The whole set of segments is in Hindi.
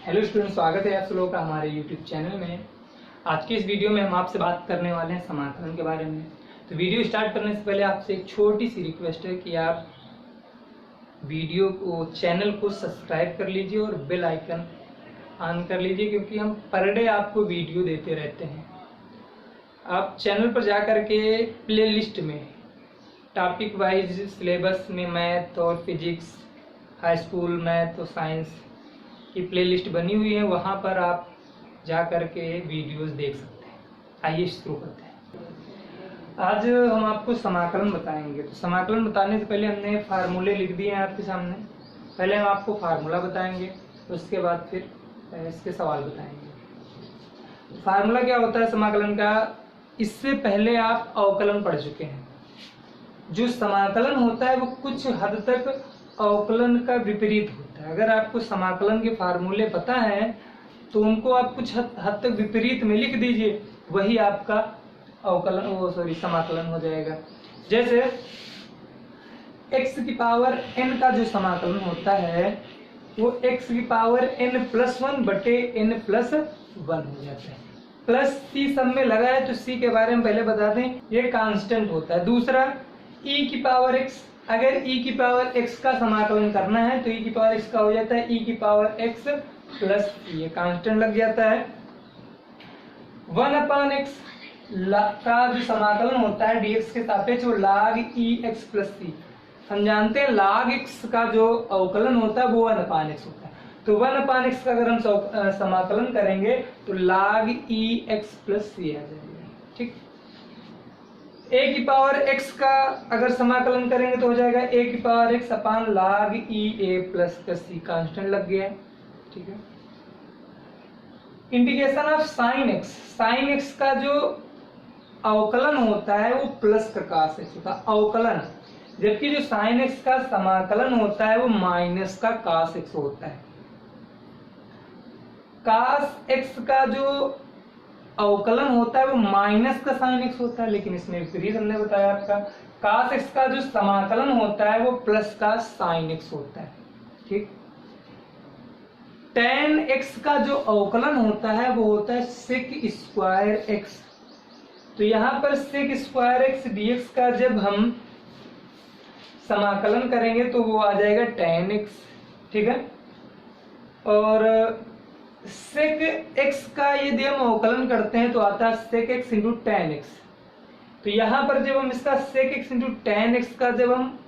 हेलो स्टूडेंट, स्वागत है आप लोगों का हमारे यूट्यूब चैनल में। आज के इस वीडियो में हम आपसे बात करने वाले हैं समाकलन के बारे में। तो वीडियो स्टार्ट करने से पहले आपसे एक छोटी सी रिक्वेस्ट है कि आप वीडियो को चैनल को सब्सक्राइब कर लीजिए और बेल आइकन ऑन कर लीजिए, क्योंकि हम पर डे आपको वीडियो देते रहते हैं। आप चैनल पर जा कर के प्ले लिस्ट में टॉपिक वाइज सिलेबस में मैथ और फिजिक्स, हाई स्कूल मैथ और साइंस की प्लेलिस्ट बनी हुई है, वहाँ पर आप जा कर के वीडियोस देख सकते हैं। आइए शुरू करते हैं। आज हम आपको समाकलन बताएंगे। तो समाकलन बताने से पहले हमने फार्मूले लिख दिए हैं आपके सामने। पहले हम आपको फार्मूला बताएंगे, उसके बाद फिर इसके सवाल बताएंगे। फार्मूला क्या होता है समाकलन का, इससे पहले आप अवकलन पढ़ चुके हैं। जो समाकलन होता है वो कुछ हद तक अवकलन का विपरीत होता है। अगर आपको समाकलन के फार्मूले पता है तो उनको आप कुछ हद तक विपरीत में लिख दीजिए, वही आपका अवकलन समाकलन हो जाएगा। जैसे x की पावर n का जो समाकलन होता है वो x की पावर n+1 बटे n+1 हो जाता है। प्लस c सब में लगा है तो c के बारे में पहले बता दें, ये कांस्टेंट होता है। दूसरा e की पावर x, अगर e की पावर x का समाकलन करना है तो e की पावर x का हो जाता है e की पावर x प्लस ये कांस्टेंट लग जाता है। 1/x का जो समाकलन होता है dx के सापेक्ष वो log ex प्लस c। हम जानते हैं log x का जो अवकलन होता है वो 1/x होता है। तो 1/x का अगर हम समाकलन करेंगे तो log ex प्लस c आ जाएगा। ठीक, a की पावर x का अगर समाकलन करेंगे तो हो जाएगा a की power x upon log e a plus का c, कांस्टेंट लग गया है। ठीक है, इंटीग्रेशन ऑफ साइन x का जो अवकलन होता है वो प्लस का cos x होता है अवकलन, जबकि जो साइन x का समाकलन होता है वो माइनस का cos x होता है। cos x का जो अवकलन होता है वो माइनस का साइन x होता है, लेकिन इसमें विपरीत हमने बताया आपका। cos x का जो समाकलन होता है वो प्लस का साइन x होता है। ठीक, tan x का जो अवकलन होता है वो होता है sec स्क्वायर x। तो यहाँ पर sec स्क्वायर x dx का जब हम समाकलन करेंगे तो वो आ जाएगा tan x। ठीक है, और sec x का यदि हम अवकलन करते हैं तो आता है sec x into tan x। तो यहाँ पर जब हम इसका sec x into tan x का जब हम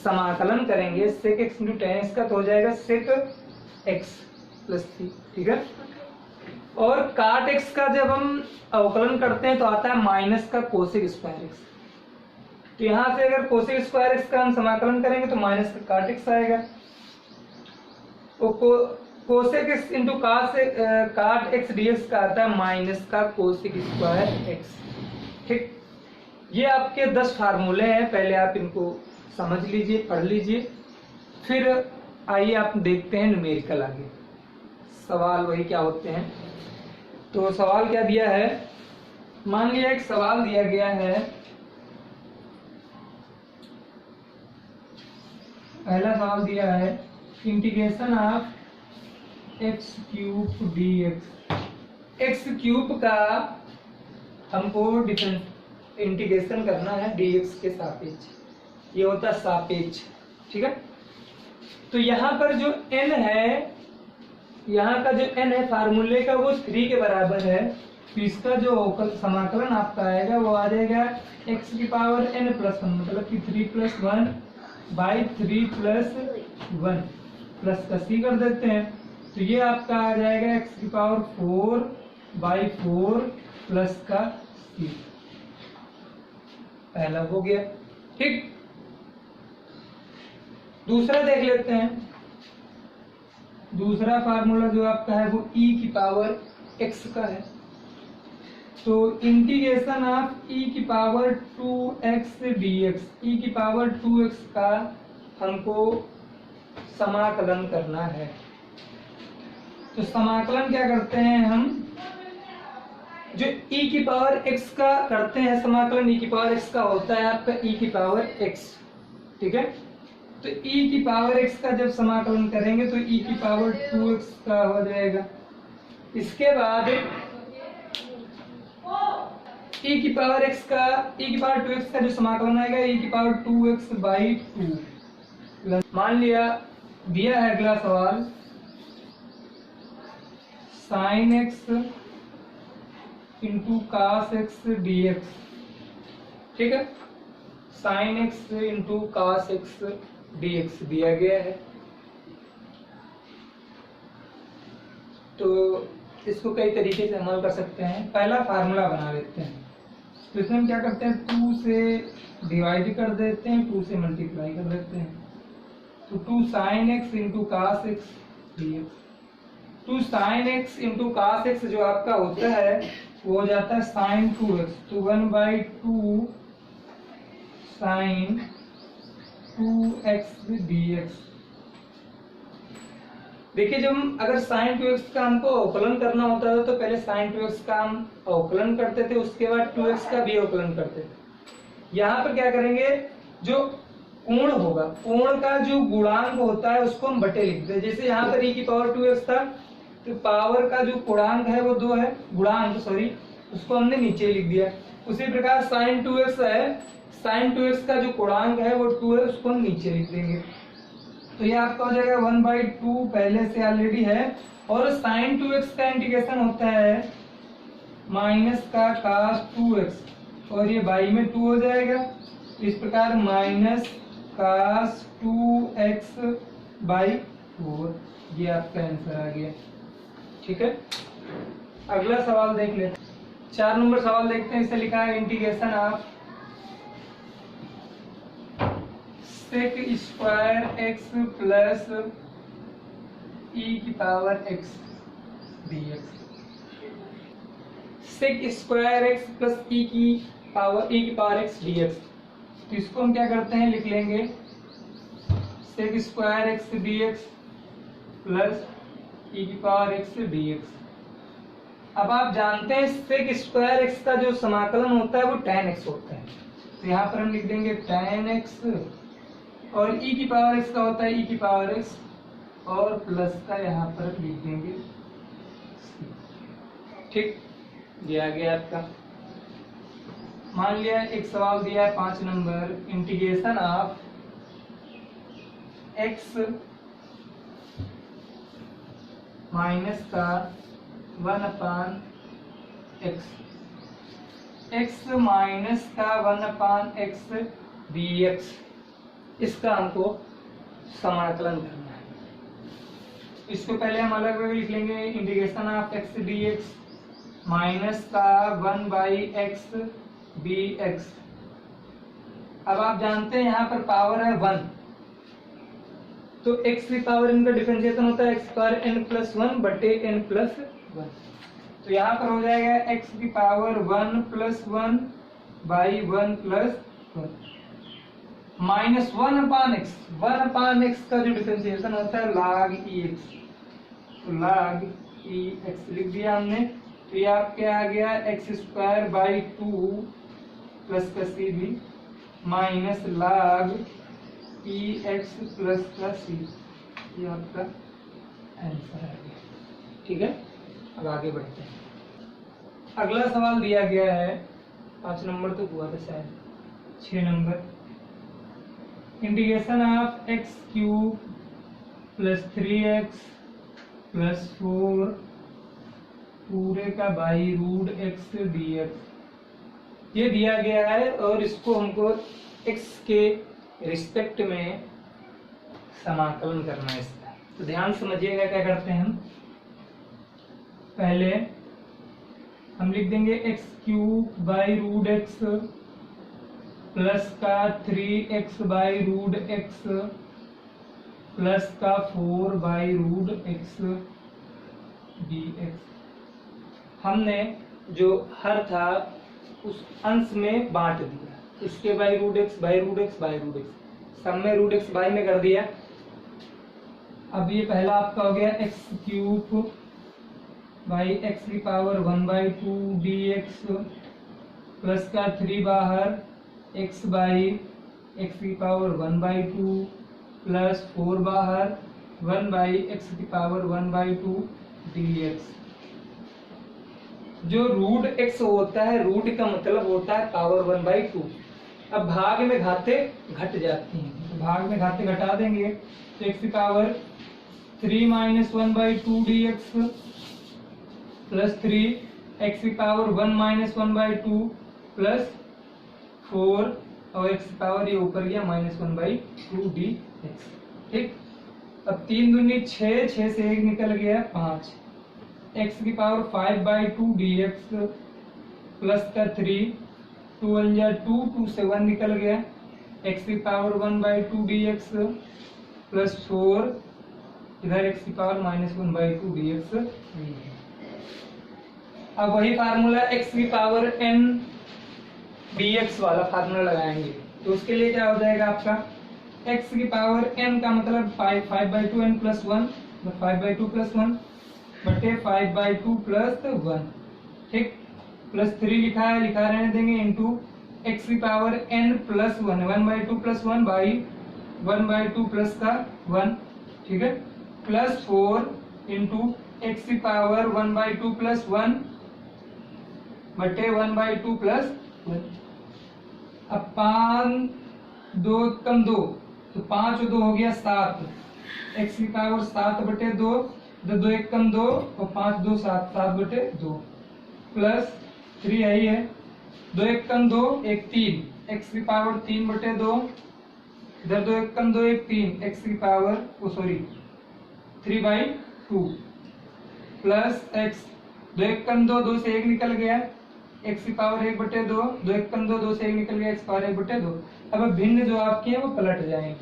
समाकलन करेंगे sec x into tan x का तो हो जाएगा sec x प्लस c। ठीक है, और cot x का जब हम अवकलन करते हैं तो आता है माइनस का कोसेक स्क्वायर x। तो यहाँ से अगर कोसेक स्क्वायर x का हम समाकलन करेंगे तो माइनस का cot x आएगा। कोसेक x इंटू काट x dx का आता है माइनस का कोसेक स्क्वायर x। ठीक, ये आपके 10 फार्मूले हैं, पहले आप इनको समझ लीजिए, पढ़ लीजिए, फिर आइए आप देखते हैं न्यूमेरिकल आगे सवाल वही क्या होते हैं। तो सवाल क्या दिया है, मान लिया एक सवाल दिया गया है। पहला सवाल दिया है integration of x cube dx। x cube का हमको इंटीग्रेशन करना है dx के सापेक्ष, ये होता है सापेक्ष। ठीक है, तो यहाँ पर जो n है, यहाँ का जो n है फार्मूले का वो 3 के बराबर है। तो इसका जो समाकलन आपका आएगा वो आ जाएगा x की पावर n+1, मतलब कि 3+1/3+1 प्लस का c कर देते हैं। तो ये आपका आ जाएगा x की पावर 4/4 प्लस का c। पहला हो गया। ठीक, दूसरा देख लेते हैं। दूसरा फार्मूला जो आपका है वो e की पावर x का है। तो इंटीग्रेशन ऑफ e की पावर 2x dx, e की पावर 2x का हमको समाकलन करना है। तो समाकलन क्या करते हैं हम, जो e की पावर x का करते हैं समाकलन, e की पावर x का होता है आपका e की पावर x। ठीक है, तो e की पावर x का जब समाकलन करेंगे तो e की पावर 2x का हो जाएगा। इसके बाद e की पावर 2x का जो समाकलन आएगा e की पावर 2x बाई 2। मान लिया दिया है अगला सवाल sin x into cos x dx, ठीक है, sin x into cos x dx दिया गया है। तो इसको कई तरीके से अमल कर सकते हैं। पहला फार्मूला बना लेते हैं। तो इसमें हम क्या करते हैं, 2 से डिवाइड कर देते हैं, 2 से मल्टीप्लाई कर देते हैं। तो 2 sin x into cos x dx, 2 sin x into cos x जो आपका होता है वो हो जाता है sin 2x, तो 1/2 sin 2x dx। देखिए जब हम अगर sin 2x का हमको अवकलन करना होता था तो पहले sin 2x का हम अवकलन करते थे, उसके बाद 2x का भी अवकलन करते थे। यहाँ पर क्या करेंगे, जो कोण होगा, कोण का जो गुणांक होता है उसको हम बटे लिखते हैं। जैसे यहाँ पर e की पावर 2x था तो पावर का जो गुणांक है वो 2 है, गुणांक सॉरी, उसको हमने नीचे लिख दिया। उसी प्रकार sin 2x है, sin 2x का जो गुणांक है वो 2 है, उसको हम नीचे लिख देंगे। तो ये आपका हो जाएगा 1/2 पहले से ऑलरेडी है। और sin 2x का इंटीग्रेशन होता है माइनस का cos 2x और ये बाई में 2 हो जाएगा। इस प्रकार माइनस cos 2x बाई 4, ये आपका आंसर आ गया, ठीक है। अगला सवाल देख लेते हैं, 4 नंबर सवाल देखते हैं। इसे लिखा है integration of sec square x plus e की power x dx। sec square x plus e की पावर x dx। तो इसको हम क्या करते हैं, लिख लेंगे sec square x dx plus e की पावर x dx। अब आप जानते हैं sec स्क्वायर x का जो समाकलन होता है वो tan x होता है, तो यहाँ पर हम लिख देंगे tan x और e की पावर x का होता है e की पावर x और प्लस का यहाँ पर लिख देंगे, ठीक, दिया गया आपका। मान लिया एक सवाल दिया है 5 number, integration of x minus का 1/x, x माइनस का 1/x dx, इसका हमको समाकलन करना है। इसको पहले हम अलग अलग लिख लेंगे, integration of x dx minus का 1/x dx। अब आप जानते हैं यहाँ पर पावर है 1, तो x की पावर इनका डिफरेंशिएशन होता है x पावर n प्लस 1 बटे n प्लस 1। तो यहाँ पर हो जाएगा x की power 1 plus 1 by 1 plus 1 minus 1/x, 1/x का जो डिफरेंशिएशन होता है log ex, तो log ex लिख दिया हमने। तो ये आपके आ गया x स्क्वायर बाई 2 प्लस का c भी माइनस log ex प्लस का c, ये आपका आंसर आ गया, ठीक है। अब आगे बढ़ते हैं। अगला सवाल दिया गया है 5 नंबर तो हुआ था शायद, 6 number, integration of x cube plus 3x plus 4 पूरे का बाई रूट x dx, ये दिया गया है और इसको हमको x के रिस्पेक्ट में समाकलन करना है इसका। तो ध्यान समझिएगा क्या करते हैं हम, पहले हम लिख देंगे x cube by root x plus का 3x by root x plus का 4 बाई रूट x dx। हमने जो हर था उस अंश में बांट दिया, इसके by root x by root x by root x, सब में रूट x बाई में कर दिया। अब ये पहला आपका हो गया x क्यूब बाई x की पावर 1/2 dx प्लस का 3 बाहर x बाई x की पावर 1/2 प्लस 4 बाहर 1/x की पावर 1/2 dx। जो रूट x होता है, रूट का मतलब होता है पावर 1/2। अब भाग में घाते घट जाती हैं, तो भाग में घाते घटा देंगे तो x की पावर 3 - 1/2 dx प्लस 3 x की पावर 1 - 1/2 प्लस 4 और x की पावर ये ऊपर गया -1/2 dx। ठीक, अब 3 दूनी 6, 6 से 1 निकल गया 5, x की पावर 5/2 dx प्लस का 3, 2 1 जा 2, 2 से 1 निकल गया, x की पावर 1/2 dx प्लस 4, इधर x की पावर -1/2 dx। अब वही फार्मूला x की पावर n dx वाला फार्मूला लगाएंगे, तो उसके लिए क्या हो जाएगा आपका x की पावर n का मतलब 5/2 n प्लस 1, 5/2 प्लस 1 बटे 5/2 प्लस 1। ठीक, प्लस 3 लिखा है, लिखा रहने देंगे, इंटू x की power n plus 1, 1/2 plus 1 by 1/2 plus का 1। ठीक है, प्लस 4 इंटू x की पावर 1/2 प्लस 1 बटे 1/2 प्लस 1। अब 5 2 कम 2, तो 5 और 2 हो गया 7, x की पावर 7 बटे 2, 2 1 कम 2 और 5 2 7, 7 बटे 2 प्लस 3 यही है, 2 1 कम 2 1 3, x की पावर 3 बटे 2, इधर 2 1 कम 2 1 3, x की पावर 3/2 प्लस x 2 1 कम 2, 2 से 1 निकल गया, x की पावर 1 बटे 2, 2 1 कम 2, 2 से 1 निकल गया, x पावर 1 बटे 2। अब भिन्न जो आपके हैं वो पलट जाएंगे,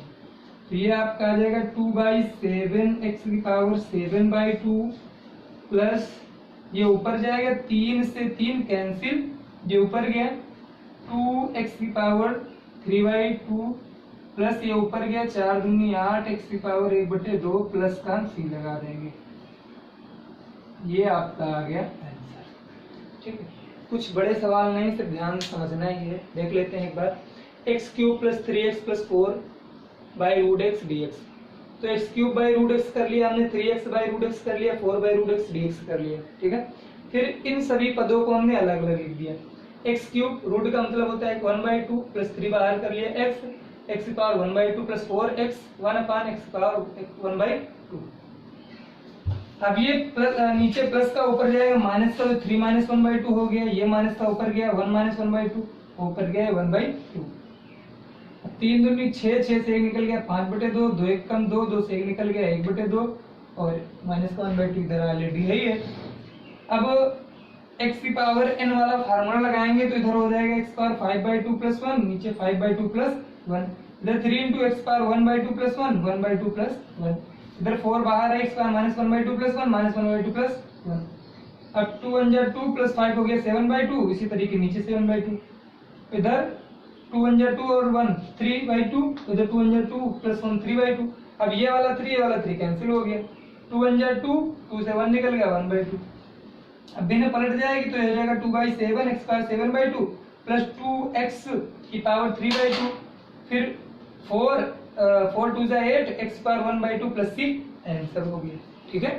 तो ये आपका आ जाएगा 2/7 x की पावर 7/2 प्लस ये ऊपर जाएगा 3 से 3 कैंसिल, ये ऊपर गया 2x की पावर 3/2 प्लस ये ऊपर गया 4 दूनी 8, x की पावर 1 बटे 2 प्लस का c लगा देंगे, ये आपका आ गया आंसर। ठीक है, कुछ बड़े सवाल नहीं, सिर्फ ध्यान समझना ही है। देख लेते हैं एक बार, x³ plus 3x plus 4 by root x dx। तो x³ बाई रूट एक्स कर लिया हमने, 3x बाई रूट एक्स कर लिया, 4 बाई रूट एक्स dx कर लिया। ठीक है, फिर इन सभी पदों को हमने अलग अलग लिख दिया। x³ रूट का मतलब होता है 1/2 प्लस 3 बाहर कर लिया x की पावर 1/2 प्लस 4x 1/x की पावर 1/2। अब ये प्लस नीचे प्लस का ऊपर जाएगा माइनस का, तो 3 - 1/2 हो गया, ये माइनस का ऊपर गया 1 - 1/2 ऊपर गया 1/2। 3 दूनी 6, 6 से 1 निकल गया 5/2, 2 1 कम 2, 2 से 1 निकल गया 1/2 और माइनस का 1/2 इधर ऑलरेडी है ही है। अब x की पावर n वाला फार्मूला लगाएंगे, तो इधर हो जाएगा x पावर 5/2 प्लस 1, नीचे 5/2 प्लस 1, इधर 3 into x power 1/2 plus 1, 1/2 plus 1, इधर 4 बाहर है, x पावर -1/2 प्लस 1, -1/2 प्लस 1। अब 2 1 जा 2 प्लस 5 हो गया 7/2, इसी तरीके नीचे 7/2, इधर 2 1 जा 2 और 1 3/2, इधर 2 1 जा 2 प्लस 1 3/2। अब ये वाला 3 ये वाला 3 कैंसिल हो गया, 2 1 जा 2, 2 से 1 निकल गया 1/2। अब भिन्न पलट जाएगी तो हो जाएगा 2/7 x पावर 7/2 प्लस 2x की पावर 3/2, फिर 4 2 जा 8 x power 1/2 plus c, answer हो गया। ठीक है,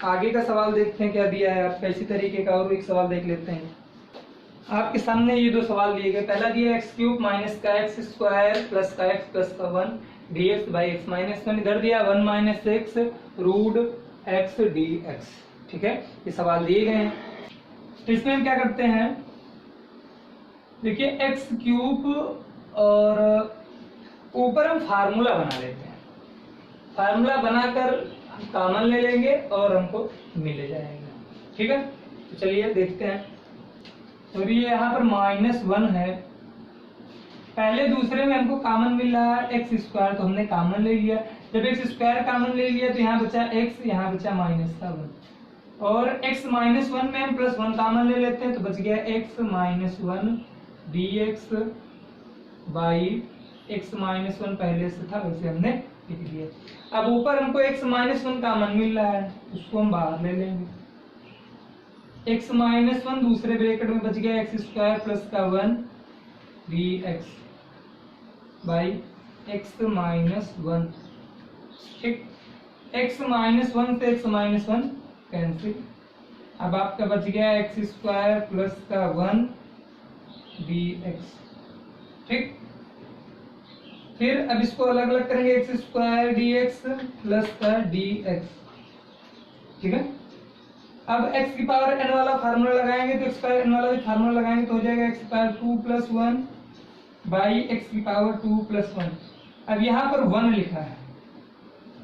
आगे का सवाल देखते हैं क्या दिया है आपका। इसी तरीके का और एक सवाल देख लेते हैं। आपके सामने ये दो सवाल दिए गए। पहला दिया x³ माइनस का x² प्लस का x प्लस का 1 dx बाई x माइनस 1, इधर दिया 1 - x रूट x dx। ठीक है, ये सवाल दिए गए हैं। तो इसमें हम क्या करते हैं, देखिए x³ और ऊपर हम फार्मूला बना लेते हैं, फार्मूला बनाकर हम कॉमन ले लेंगे और हमको मिल जाएगा। ठीक है, तो चलिए देखते हैं। तो ये यहाँ पर -1 है, पहले दूसरे में हमको कॉमन मिल रहा है x², तो हमने कॉमन ले लिया। जब x² कॉमन ले लिया तो यहाँ बचा x, यहाँ बचा -1, और x -1 में हम +1 कॉमन ले लेते हैं, तो बच गया x -1 dx बाई x -1 पहले से था वैसे हमने लिख दिया। अब ऊपर हमको x -1 कॉमन मिल रहा है, उसको हम बाहर ले लेंगे। x -1 दूसरे ब्रैकेट में बच गया x² प्लस का 1 dx बाई x -1 ठीक, x माइनस वन से x माइनस वन कैंसिल। अब आपका बच गया एक्स स्क्वायर प्लस का 1 dx। ठीक, फिर अब इसको अलग अलग करेंगे, एक्स स्क्वायर dx प्लस का dx। ठीक है, अब x की पावर n वाला फार्मूला लगाएंगे तो x पावर n वाला भी फार्मूला लगाएंगे तो हो जाएगा x power 2 plus 1 by x की पावर 2 प्लस 1। अब यहाँ पर 1 लिखा है,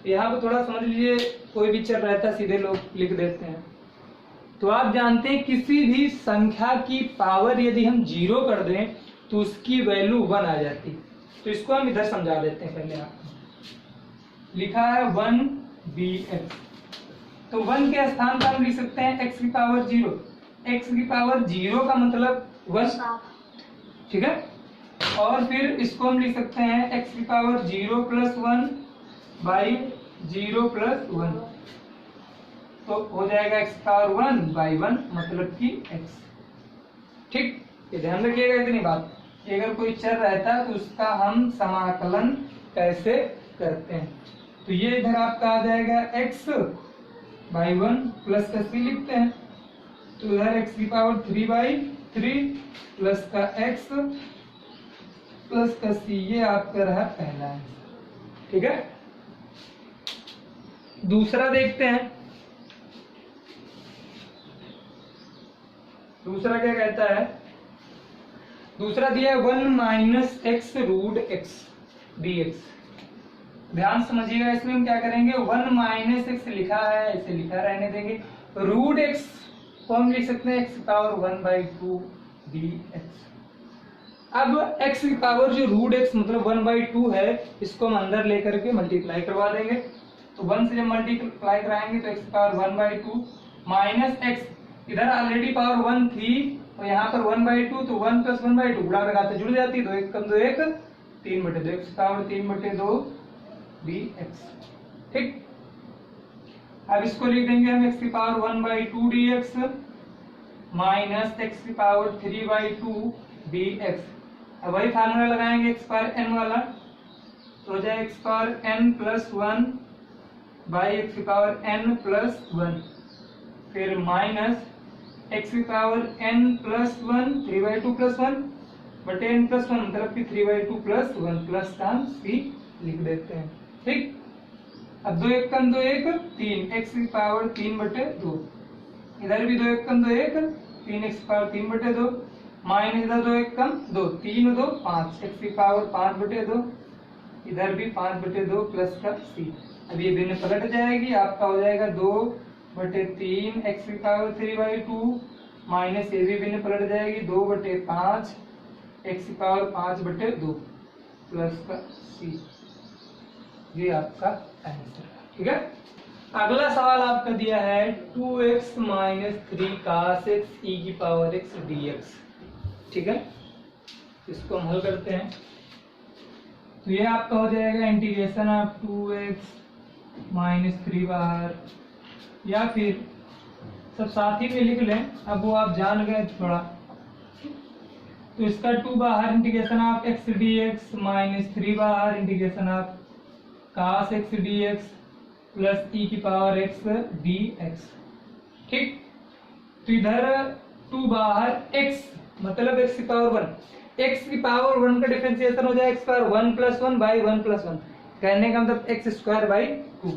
यहाँ पर थोड़ा समझ लीजिए, कोई भी चल रहता है सीधे लोग लिख देते हैं। तो आप जानते हैं किसी भी संख्या की पावर यदि हम 0 कर दें तो उसकी वैल्यू 1 आ जाती। तो इसको हम इधर समझा देते हैं। पहले आपको लिखा है 1 dx, तो 1 के स्थान पर हम लिख सकते हैं x की पावर 0। x की पावर 0 का मतलब 1। ठीक है, और फिर इसको हम लिख सकते हैं x की पावर 0 प्लस 1 बाई 0 प्लस 1, तो हो जाएगा x पावर 1 बाई 1 मतलब कि x। ठीक, ये ध्यान रखिएगा इतनी बात, अगर कोई चर रहता है तो उसका हम समाकलन कैसे करते हैं। तो ये इधर आपका आ जाएगा x बाई 1 प्लस का c लिखते हैं, तो इधर x की पावर 3 बाई 3 प्लस का x प्लस का c, ये आपका रहा पहला आंसर। ठीक है, दूसरा देखते हैं। दूसरा क्या कहता है, दूसरा दिया है 1 minus x root x dx। ध्यान समझिएगा, इसमें हम क्या करेंगे, 1 माइनस एक्स लिखा है, ऐसे लिखा रहने देंगे। रूट एक्स को हम लिख सकते हैं x पावर 1 बाई 2 dx। अब x की पावर जो रूट एक्स मतलब 1 बाई 2 है, इसको हम अंदर लेकर के मल्टीप्लाई करवा देंगे। तो 1 से जब मल्टीप्लाई कराएंगे तो x power 1 by 2 minus x, इधर ऑलरेडी पावर 1 थी और यहाँ पर 1 बाई 2, तो 1 प्लस 1 बाई 2 गुणा लगाते जुड़ जाती है, 2 1 कम 2 1 3 बटे 2, x पावर 3 बटे 2 dx। ठीक, अब इसको लिख देंगे हम x की power 1 by 2 dx minus x की पावर 3 बाई 2 dx। अब वही फार्मूला लगाएंगे x पावर n वाला, तो हो जाए x power n plus 1 by x की पावर n प्लस 1, फिर माइनस x की power n plus 1 3 by 2 plus 1 बटे n प्लस 1 मतलब कि 3 बाई 2 प्लस 1 प्लस का c लिख देते हैं। ठीक, अब 2 1 कम 2 1 3, x की पावर 3 बटे 2, इधर भी 2 1 कम 2 1 3, x की पावर 3 बटे 2 माइनस इधर 2 1 कम 2 3 2 5, x की पावर 5 बटे 2, इधर भी 5 बटे 2 प्लस का c। अब ये भिन्न पलट जाएगी, आपका हो जाएगा 2 बटे 3 x की पावर 3 बाई 2 माइनस ये भी भिन्न पलट जाएगी 2 बटे 5 x की पावर 5 बटे 2 प्लस का c। ये आपका आंसर। ठीक है, अगला सवाल आपका दिया है 2x minus 3 cos x e की पावर x dx। ठीक है, इसको हम हल करते हैं। तो ये आपका हो जाएगा इंटीग्रेशन ऑफ 2x माइनस 3 बाहर, या फिर सब साथ ही में लिख लें, अब वो आप जान गए थोड़ा। तो इसका 2 बाहर integration of x dx minus 3 बाहर integration of cos x dx plus e की पावर x dx। ठीक, तो इधर 2 बाहर x मतलब x की पावर 1, x की पावर 1 का डिफरेंशिएशन हो जाए x power 1 plus 1 by 1 plus 1, कहने का मतलब x स्क्वायर बाई 2।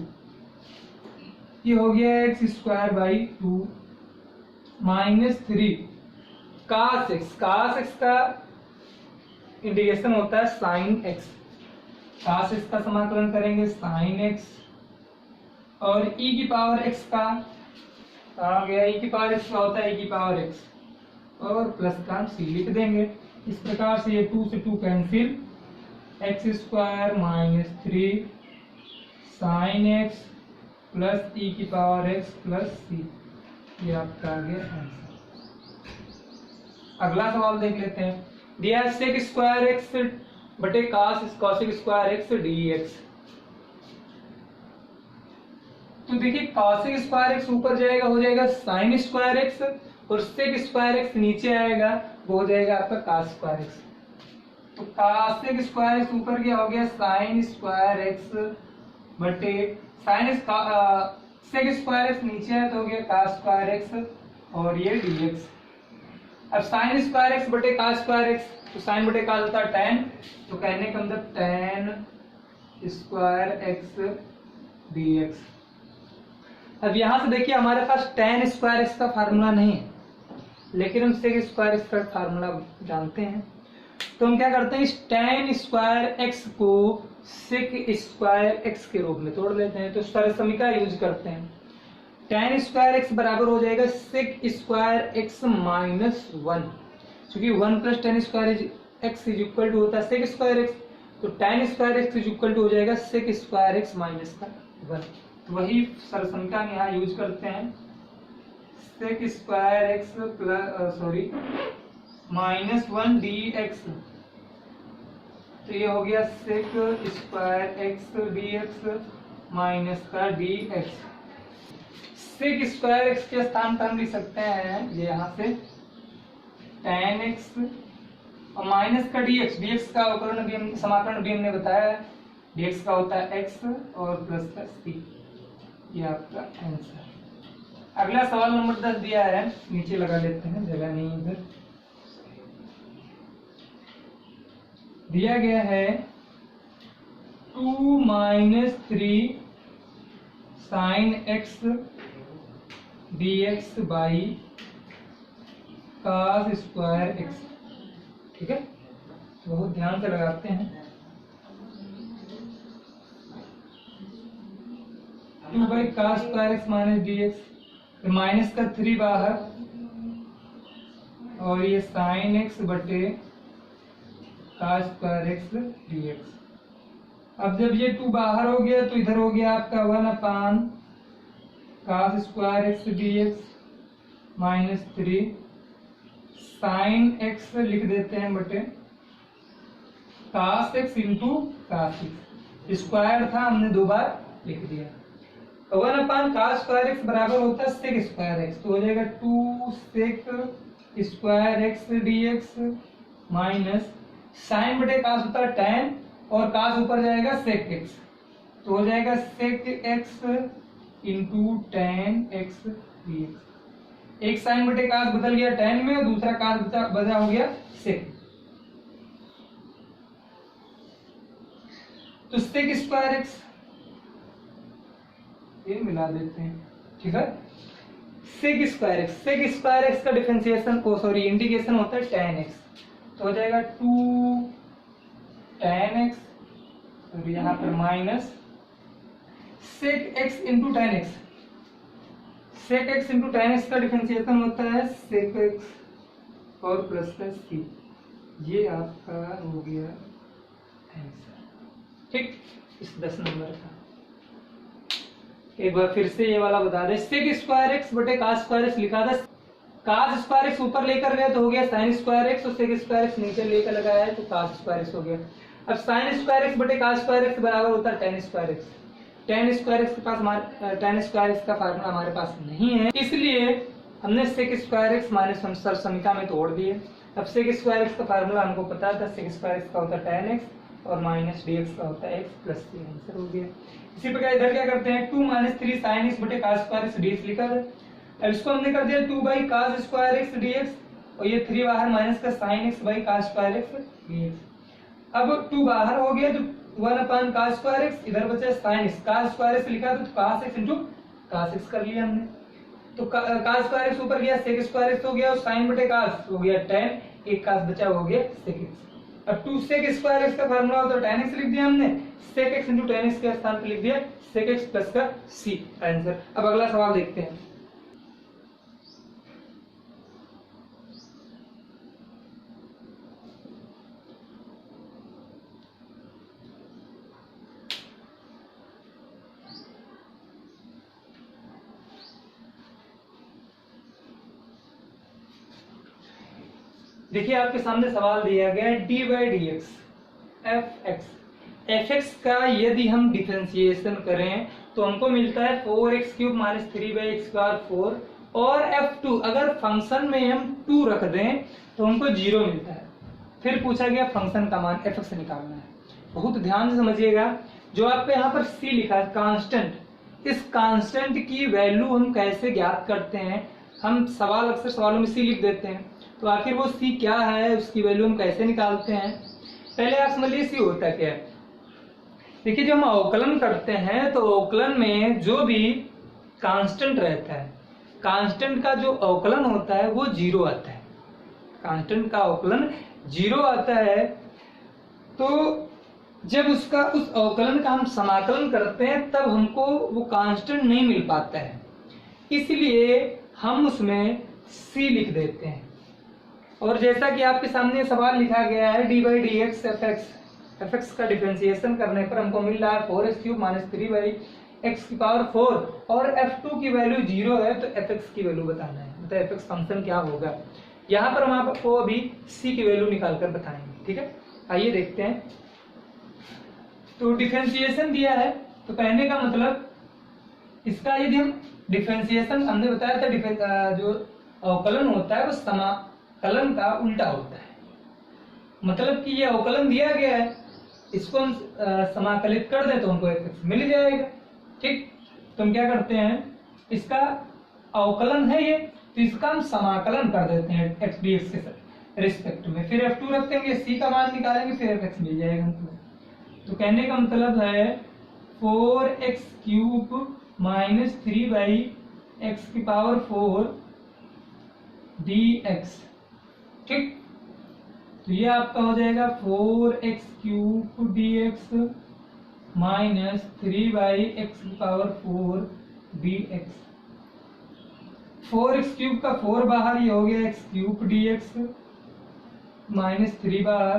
ये हो गया x square by 2 minus 3 cos x, cos x का इंटीग्रेशन होता है sin x, cos x का समाकलन करेंगे sin x, और e की पावर x का आ गया, e की पावर x का होता है e की पावर x, और प्लस का c लिख देंगे। इस प्रकार से ये 2 से 2 cancel, x square minus 3 sine x plus e की पावर x प्लस c, ये आपका आ गया आंसर। अगला सवाल देख लेते हैं, दिया है सेक स्क्वायर एक्स बटे कॉसेक स्क्वायर एक्स dx। तो देखिए कॉसेक स्क्वायर एक्स ऊपर जाएगा हो जाएगा साइन स्क्वायर एक्स, और सेक स्क्वायर एक्स नीचे आएगा वो हो जाएगा आपका कॉस स्क्वायर एक्स। तो कॉसेक स्क्वायर एक्स ऊपर गया हो गया साइन स्क्वायर एक्स बटे साइन सेक स्क्वायर एक्स नीचे है तो हो गया का स्क्वायर एक्स और ये dx। अब साइन स्क्वायर एक्स बटे का स्क्वायर एक्स, तो साइन बटे का होता है tan, तो कहने का मतलब tan स्क्वायर एक्स dx। अब यहां से देखिए हमारे पास tan स्क्वायर एक्स का फार्मूला नहीं है, लेकिन हम सेक स्क्वायर एक्स का फार्मूला जानते हैं। तो हम क्या करते हैं, इस tan स्क्वायर एक्स को सेक स्क्वायर एक्स के रूप में तोड़ लेते हैं, तो सरसमीका यूज करते हैं। tan स्क्वायर एक्स बराबर हो जाएगा सेक स्क्वायर एक्स माइनस 1, क्योंकि 1 plus tan square x is equal to होता है सेक स्क्वायर एक्स, तो tan square x is equal to हो जाएगा सेक स्क्वायर एक्स माइनस का 1। तो वही सरसमीका हम यहाँ यूज करते हैं, sec square x plus minus 1 dx, तो ये हो गया sec square x dx minus का dx। सेक स्क्वायर एक्स के स्थान पर हम लिख सकते हैं ये यहाँ से tan x और माइनस का dx का अवकलन भी हम समाकलन भी हमने बताया, dx का होता है x और प्लस का c। ये आपका आंसर। अगला सवाल नंबर 10 दिया है, नीचे लगा लेते हैं, जगह नहीं इधर। दिया गया है 2 minus 3 sine x dx by cos square x. ठीक है, तो बहुत ध्यान से लगाते हैं। 2 by cos square x minus dx, फिर माइनस का 3 बाहर और ये साइन एक्स बटे का स्क्वायर एक्स dx। अब जब ये 2 बाहर हो गया तो इधर हो गया आपका 1 upon cos square x dx minus 3 sine x लिख देते हैं बटे cos x into cos x. Square था, हमने 2 बार लिख दिया। 1 अपान कास स्क्वायर एक्स बराबर होता है सेक स्क्वायर एक्स, तो हो जाएगा 2 sec square x dx minus sine बटे कास होता है tan और कास ऊपर जाएगा सेक एक्स, तो हो जाएगा sec x into tan x dx। एक साइन बटे कास बदल गया tan में, दूसरा कास बचा हो गया सेक, तो सेक स्क्वायर एक्स ये मिला देते हैं। ठीक है, सेक स्क्वायर एक्स का डिफरेंशिएशन इंटीग्रेशन होता है tan x, तो हो जाएगा 2 tan x और यहाँ पर minus sec x into tan x। Sec x into tan x का डिफरेंशिएशन होता है सेक x और प्लस का c। ये आपका हो गया आंसर। ठीक, इस 10 नंबर का एक बार फिर से ये वाला बता दे। सेक स्क्वायर एक्स बटे कास स्क्वायर एक्स लिखा था, कास स्क्वायर एक्स ऊपर लेकर गए तो हो गया साइन स्क्वायर एक्स, और सेक स्क्वायर एक्स नीचे लेकर लगाया है तो कास स्क्वायर एक्स हो गया। अब साइन स्क्वायर एक्स बटे कास स्क्वायर एक्स बराबर होता है tan square x. tan square x के पास tan स्क्वायर एक्स का फार्मूला हमारे पास नहीं है, इसलिए हमने सेक स्क्वायर एक्स माइनस हम सरसमीका में तोड़ दिए। अब सेक स्क्वायर एक्स का फार्मूला हमको पता था, सेक स्क्वायर एक्स का होता है tan एक्स और माइनस dx का होता है x प्लस c। आंसर हो गया। इसी प्रकार इधर क्या करते हैं, 2 माइनस 3 साइन एक्स बटे कास स्क्वायर एक्स dx लिखा है। अब इसको हमने कर दिया 2 by cos square x dx और ये 3 बाहर माइनस का sine x by cos square x dx। अब 2 बाहर हो गया तो 1 अपान कास स्क्वायर एक्स, इधर बचा sine x, cos square x लिखा तो cos x into cos x कर लिया हमने, तो कास स्क्वायर एक्स ऊपर गया सेक स्क्वायर एक्स हो गया और साइन बटे कास हो गया tan, एक कास बचा हो गया सेक एक्स। अब 2 सेक स्क्वायर एक्स का फार्मूला होता है tan x लिख दिया हमने, सेक x इंटू tan x के स्थान पर लिख दिया सेक x प्लस का c। आंसर। अब अगला सवाल देखते हैं। देखिए आपके सामने सवाल दिया गया है D by D x F x का यदि हम डिफरेंशिएशन करें तो हमको मिलता है 4x cube minus 3x square 4, और f2 अगर फंक्शन में हम 2 रख दें तो हमको 0 मिलता है। फिर पूछा गया फंक्शन का मान f(x) निकालना है। बहुत ध्यान से समझिएगा, जो आपके यहाँ पर सी लिखा है कांस्टेंट, इस कांस्टेंट की वैल्यू हम कैसे ज्ञात करते हैं? हम सवाल अक्सर सवालों में सी लिख देते हैं, तो आखिर वो सी क्या है, उसकी वैल्यू हम कैसे निकालते हैं? पहले आप समझिए सी होता क्या है। देखिए जब हम अवकलन करते हैं तो अवकलन में जो भी कांस्टेंट रहता है, कांस्टेंट का जो अवकलन होता है वो जीरो आता है। कांस्टेंट का अवकलन जीरो आता है, तो जब उस अवकलन का हम समाकलन करते हैं तब हमको वो कांस्टेंट नहीं मिल पाता है, इसलिए हम उसमें सी लिख देते हैं। और जैसा कि आपके सामने सवाल लिखा गया है D by D x F x का डिफरेंशिएशन करने पर हमको मिल रहा है 4x³ माइनस 3 बाई एक्स की पावर 4, और f2 की वैल्यू 0 है, तो fx की वैल्यू बताना है, मतलब fx फंक्शन क्या होगा। यहाँ पर हम आपको अभी c की वैल्यू निकाल कर बताएंगे। ठीक है, आइए देखते हैं। तो डिफरेंशिएशन दिया है, तो कहने का मतलब इसका यदि हम डिफरेंशिएशन, हमने बताया था जो अवकलन होता है वो समाकलन का उल्टा होता है। मतलब कि ये अवकलन दिया गया है, इसको हम समाकलित कर दें तो हमको fx मिल जाएगा। ठीक, तो हम क्या करते हैं, इसका अवकलन है ये, तो इसका हम समाकलन कर देते हैं x dx के रिस्पेक्ट में, फिर f2 रख देंगे, c का मान निकालेंगे, फिर fx मिल जाएगा हमको। तो कहने का मतलब है 4x³ माइनस 3 बाई एक्स की पावर 4 dx। ठीक, तो ये आपका हो जाएगा 4x³ dx minus 3 by x की पावर 4 dx। 4x³ का 4 बाहर, ये हो गया x³ dx माइनस 3 बाहर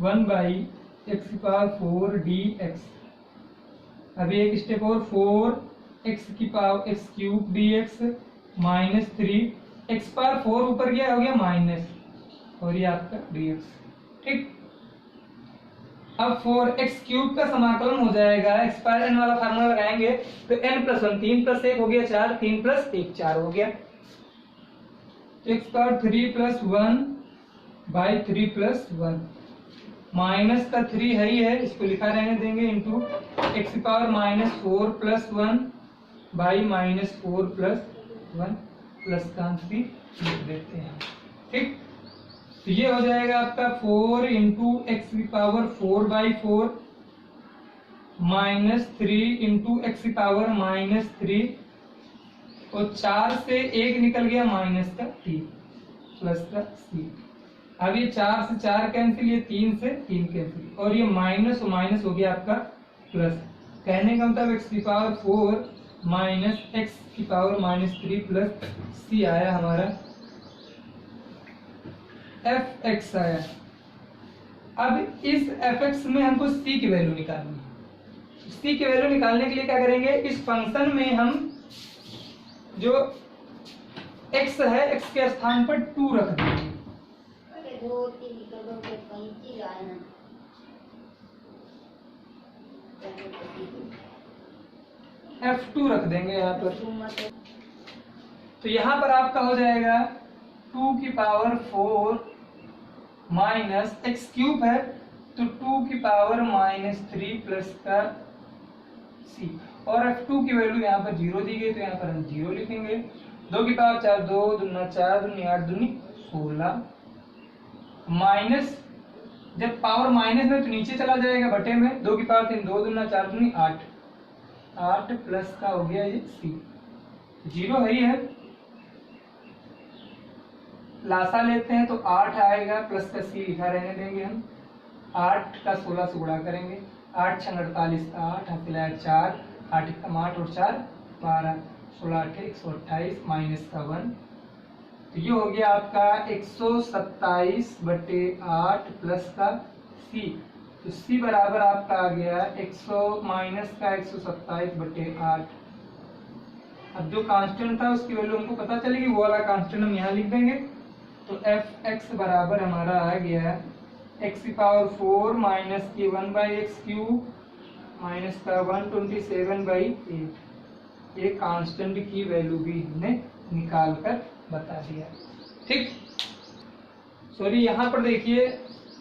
1 बाई एक्स की पावर 4 dx। अभी एक स्टेप और 4x की power x³ dx minus 3 x power 4 ऊपर गया, हो गया माइनस, और ये आपका dx। ठीक, अब 4x³ का समाकलन हो जाएगा, x पावर n वाला फार्मूला लगाएंगे तो n प्लस 1 3 प्लस 1 हो गया 4, 3 प्लस 1 4 हो गया, x power 3 plus 1 by 3 plus 1, minus का 3 है ही है, इसको लिखा रहने देंगे, into x power minus 4 plus 1 by minus 4 plus 1 plus का 3 लिख देते हैं। ठीक, तो ये हो जाएगा आपका 4 इंटू एक्स की power 4 by 4 minus 3 into x की पावर माइनस 3, और 4 से 1 निकल गया, माइनस का 3 प्लस का c। अब ये 4 से 4 कैंसिल, ये 3 से 3 कैंसिल, और ये माइनस और माइनस हो गया आपका प्लस। कहने का मतलब एक्स की पावर 4 माइनस एक्स की पावर माइनस 3 प्लस c आया हमारा, fx आया। अब इस fx में हमको c की वैल्यू निकालनी है। c की वैल्यू निकालने के लिए क्या करेंगे, इस फंक्शन में हम जो x है, x के स्थान पर 2 रख देंगे। f2 रख देंगे यहाँ पर, तो यहाँ पर आपका हो जाएगा 2 की पावर 4 माइनस x³ है, तो 2 की पावर माइनस 3 प्लस का c, और f2 की वैल्यू यहाँ पर 0 दी गई, तो यहाँ पर हम 0 लिखेंगे। 2 की पावर 4, 2 दूना 4, दूनी 8, दूनी 16, माइनस, जब पावर माइनस में तो नीचे चला जाएगा बटे में, 2 की पावर 3, 2 दूना 4, दूनी 8, 8 प्लस का हो गया ये c, 0 है ही है, लासा लेते हैं तो 8 आएगा, प्लस का c लिखा रहने देंगे हम। 8 का 16 से गुणा करेंगे, 8 6 48, 8 8 4, 8 1 8 और 4 12, 16 8 128 माइनस का 1, तो ये हो गया आपका 127 बटे 8 प्लस का c, तो c बराबर आपका आ गया 100 माइनस का 127 बटे 8। अब जो कांस्टेंट था उसकी वैल्यू हमको पता चलेगी, वो वाला कांस्टेंट हम यहाँ लिख देंगे, तो fx बराबर हमारा आ गया x की पावर 4 माइनस की 1 बाई x³ माइनस का 127 बाई 8। ये कांस्टेंट की वैल्यू भी हमने निकाल कर बता दिया। ठीक, सॉरी यहाँ पर देखिए,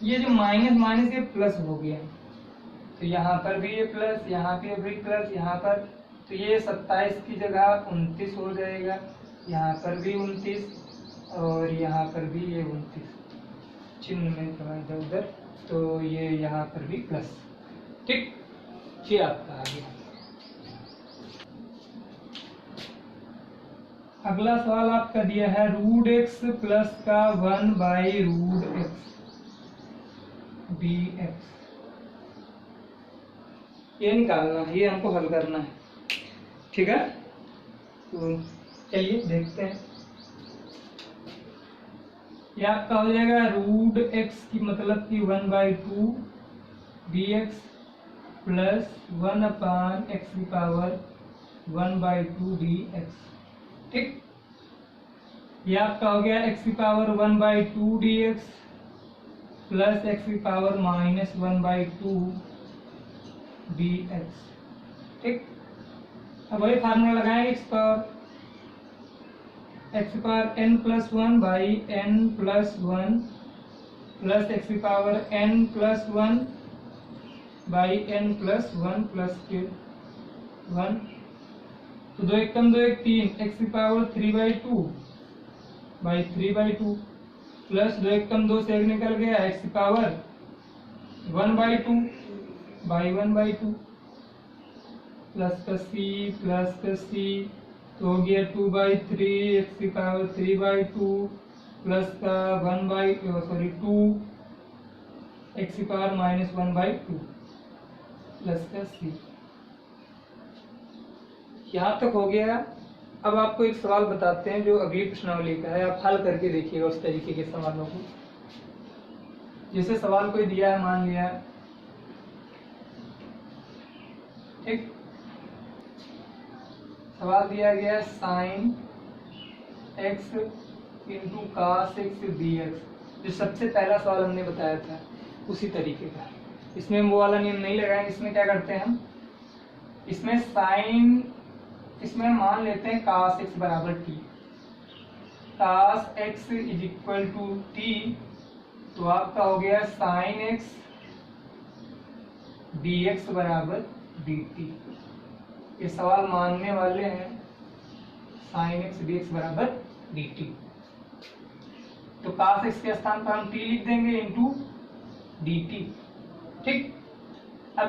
ये जो माइनस माइनस ये प्लस हो गया, तो यहाँ पर भी ये प्लस, यहाँ पे भी प्लस, यहाँ पर, तो ये 27 की जगह 29 हो जाएगा, यहाँ पर भी 29 और यहाँ पर भी ये 29, चिन्ह में थोड़ा इधर उधर, तो ये यहाँ पर भी प्लस। ठीक, ये आपका आ गया। अगला सवाल आपका दिया है रूट एक्स प्लस का 1/√x dx, ये निकालना है, ये हमको हल करना है। ठीक है, तो चलिए देखते हैं। ये आपका हो जाएगा रूट एक्स की मतलब कि 1/2 dx प्लस 1/x⁴ 1/2 dx। ठीक, ये आपका हो गया x⁴ 1/2 dx plus x⁻−1/2 dx। ठीक, अब वही फार्मूला लगाएंगे, x⁴n + 1 / n + 1 plus x⁴n + 1 / n + 1 plus के 1, तो 2 × 2 = 3, x⁴ 3/2 / 3/2 प्लस 2 × 2 से 1 निकल गया, x⁴ 1/2 / 1/2 प्लस का c, तो हो गया 2/3 x⁴ 3/2 प्लस का 2 x⁻−1/2 प्लस का c। यहाँ तक हो गया। अब आपको एक सवाल बताते हैं जो अगली प्रश्नावली का है, आप हल करके देखिएगा उस तरीके के सवालों को। जैसे सवाल कोई दिया है, मान लिया, ठीक, सवाल दिया गया sin x × cos x dx, जो सबसे पहला सवाल हमने बताया था उसी तरीके का। इसमें वो वाला नियम नहीं लगाएंगे। इसमें क्या करते हैं हम, इसमें साइन, इसमें मान लेते हैं cos x = t, cos x = t, तो आपका हो गया sin x dx = dt। ये सवाल मानने वाले हैं sin x dx = dt, तो cos x के स्थान पर हम t लिख देंगे इंटू dt। ठीक, अब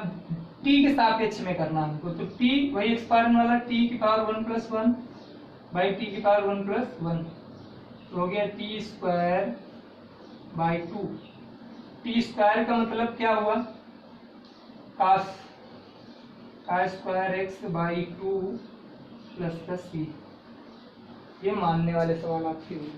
t के सापेक्ष में करना हमको, तो t वही एक्सपांड वाला t⁴ 1 + 1 / t⁴ 1 + 1, तो हो गया t² / 2। t² का मतलब क्या हुआ, cos x/2 प्लस का c। ये मानने वाले सवाल आपके हुए।